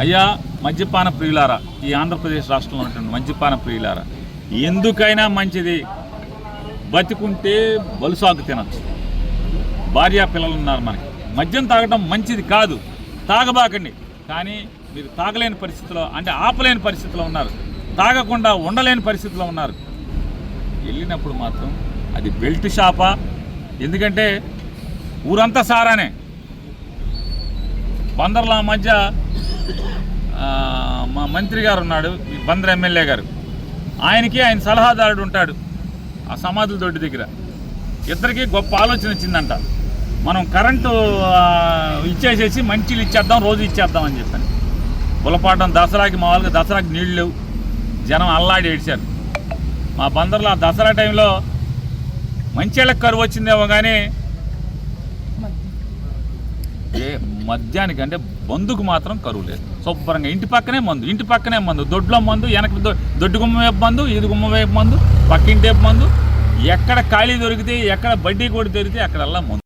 అయ్యా మద్యపాన ప్రియులారా, ఈ ఆంధ్రప్రదేశ్ రాష్ట్రంలో ఉన్నటువంటి మద్యపాన ప్రియులారా, ఎందుకైనా మంచిది బతికుంటే బలుసాకు తినచ్చు. భార్యా పిల్లలు ఉన్నారు మనకి. మద్యం తాగడం మంచిది కాదు, తాగబాకండి. కానీ మీరు తాగలేని పరిస్థితిలో, అంటే ఆపలేని పరిస్థితిలో ఉన్నారు, తాగకుండా ఉండలేని పరిస్థితిలో ఉన్నారు. వెళ్ళినప్పుడు మాత్రం అది బెల్ట్ షాపా? ఎందుకంటే ఊరంతా సారానే. బందర్ల మధ్య మా మంత్రి గారు ఉన్నాడు, ఈ బందర్ ఎమ్మెల్యే గారు, ఆయన సలహాదారుడు ఉంటాడు ఆ సమాధుల దొడ్డి దగ్గర. ఇద్దరికి గొప్ప ఆలోచన వచ్చిందంట, మనం కరెంటు ఇచ్చేసేసి మంచిలు ఇచ్చేద్దాం, రోజు ఇచ్చేద్దాం అని చెప్పాను. పులపాటం దసరాకి, మామూలుగా దసరాకి నీళ్ళు లేవు, జనం అల్లాడి ఏడ్చారు. మా బందర్లో దసరా టైంలో మంచిళ్ళకి కరువు వచ్చిందేమో కానీ మద్యానికి అంటే మందుకు మాత్రం కరువు లేదు. శుభ్రంగా ఇంటి పక్కనే మందు, దొడ్లో మందు, వెనక దొడ్డు గుమ్మ వైపు మందు, ఇది గుమ్మ వైపు మందు, పక్కింటి వైపు మందు, ఎక్కడ ఖాళీ దొరికితే, ఎక్కడ బడ్డీ కొడి దొరికితే అక్కడల్లా మందు.